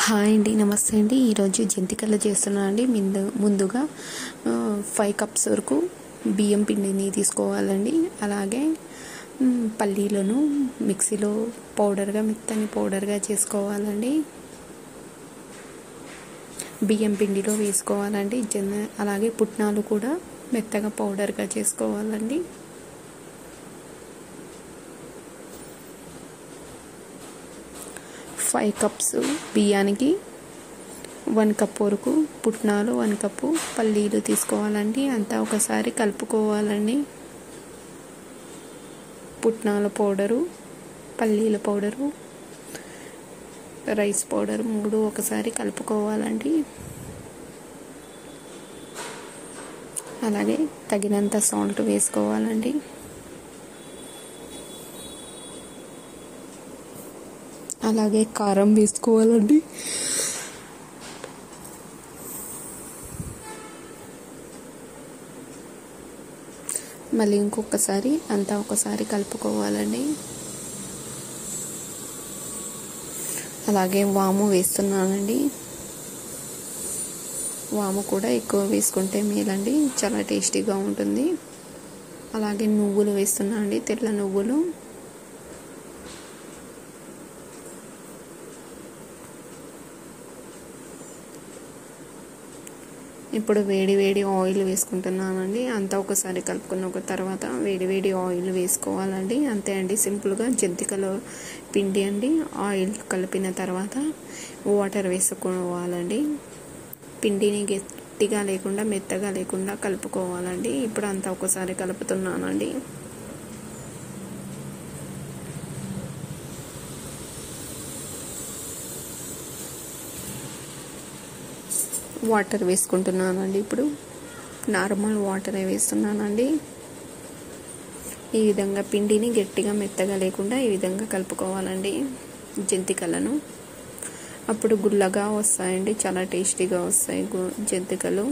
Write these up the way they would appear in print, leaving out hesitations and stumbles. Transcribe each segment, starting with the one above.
Hi అండి, నమస్తే అండి. ఈరోజు జంతికలు చేస్తున్నాను అండి. ముందుగా 5 కప్స్ వరకు బియ్యం పిండిని తీసుకోవాలండి. అలాగే పల్లీలను మిక్సీలో మెత్తని పౌడర్గా చేసుకోవాలండి. బియ్యం పిండిలో వేసుకోవాలండి. అలాగే పుట్నాలు కూడా మెత్తగా పౌడర్గా చేసుకోవాలండి. ఫైవ్ కప్స్ బియ్యానికి 1 కప్ వరకు పుట్నాలు, 1 కప్పు పల్లీలు తీసుకోవాలండి. అంతా ఒకసారి కలుపుకోవాలండి. పుట్నాల పౌడరు, పల్లీల పౌడరు, రైస్ పౌడర్ 3 ఒకసారి కలుపుకోవాలండి. అలాగే తగినంత సాల్ట్ వేసుకోవాలండి. అలాగే కారం వేసుకోవాలండి. మళ్ళీ ఇంకొకసారి అంతా ఒకసారి కలుపుకోవాలండి. అలాగే వాము వేస్తున్నానండి. వాము కూడా ఎక్కువ వేసుకుంటే మేలండి, చాలా టేస్టీగా ఉంటుంది. అలాగే నువ్వులు వేస్తున్నా అండి, తెల్ల నువ్వులు. ఇప్పుడు వేడి ఆయిల్ వేసుకుంటున్నానండి. అంతా ఒకసారి కలుపుకున్న తర్వాత వేడి ఆయిల్ వేసుకోవాలండి. అంతే అండి, సింపుల్గా జంతికల పిండి అండి. ఆయిల్ కలిపిన తర్వాత వాటర్ వేసుకోవాలండి. పిండిని గట్టిగా లేకుండా మెత్తగా లేకుండా కలుపుకోవాలండి. ఇప్పుడు అంతా ఒకసారి కలుపుతున్నానండి. వాటర్ వేసుకుంటున్నానండి. ఇప్పుడు నార్మల్ వాటరే వేస్తున్నానండి. ఈ విధంగా పిండిని గట్టిగా మెత్తగా లేకుండా ఈ విధంగా కలుపుకోవాలండి జంతికలను. అప్పుడు గుల్లగా వస్తాయండి, చాలా టేస్టీగా వస్తాయి జంతికలు.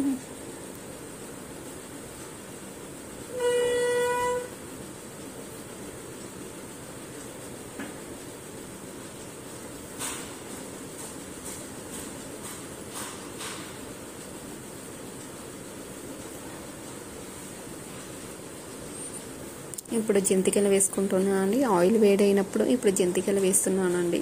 ఇప్పుడు జంతికలు వేసుకుంటున్నాను అండి. ఆయిల్ వేడైనప్పుడు ఇప్పుడు జంతికలు వేస్తున్నానండి.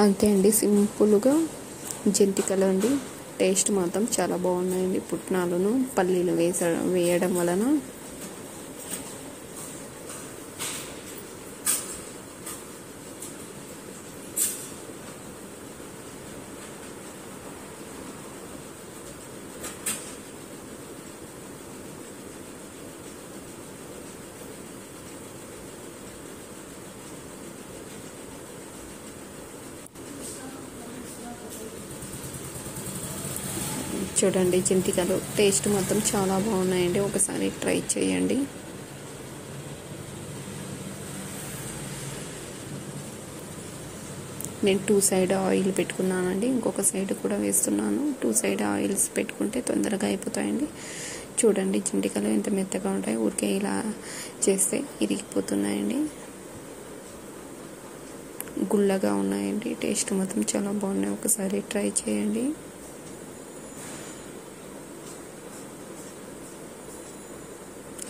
అంతే అండి, సింపుల్గా జంతికలు అండి. టేస్ట్ మాత్రం చాలా బాగున్నాయండి. పుట్నాలను పల్లీలు వేయడం వలన చూడండి, జంతికలు టేస్ట్ మొత్తం చాలా బాగున్నాయండి. ఒకసారి ట్రై చేయండి. నేను 2 సైడ్ ఆయిల్ పెట్టుకున్నానండి. ఇంకొక సైడ్ కూడా వేస్తున్నాను. 2 సైడ్ ఆయిల్స్ పెట్టుకుంటే తొందరగా అయిపోతాయండి. చూడండి, జంతికలు ఎంత మెత్తగా ఉంటాయి. ఊరికే ఇలా చేస్తే ఇరిగిపోతున్నాయండి. గుల్లగా ఉన్నాయండి. టేస్ట్ మొత్తం చాలా బాగున్నాయి. ఒకసారి ట్రై చేయండి.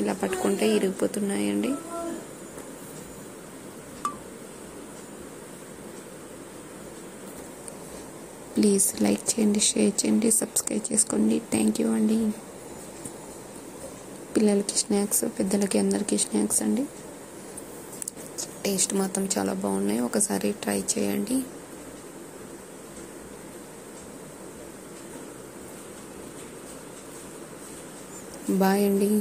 ఇలా పట్టుకుంటే ఇరిగిపోతున్నాయండి. ప్లీజ్ లైక్ చేయండి, షేర్ చేయండి, సబ్స్క్రైబ్ చేసుకోండి. థ్యాంక్ యూ అండి. పిల్లలకి స్నాక్స్, పెద్దలకి అందరికీ స్నాక్స్ అండి. టేస్ట్ మాత్రం చాలా బాగున్నాయి. ఒకసారి ట్రై చేయండి. బాయ్ అండి.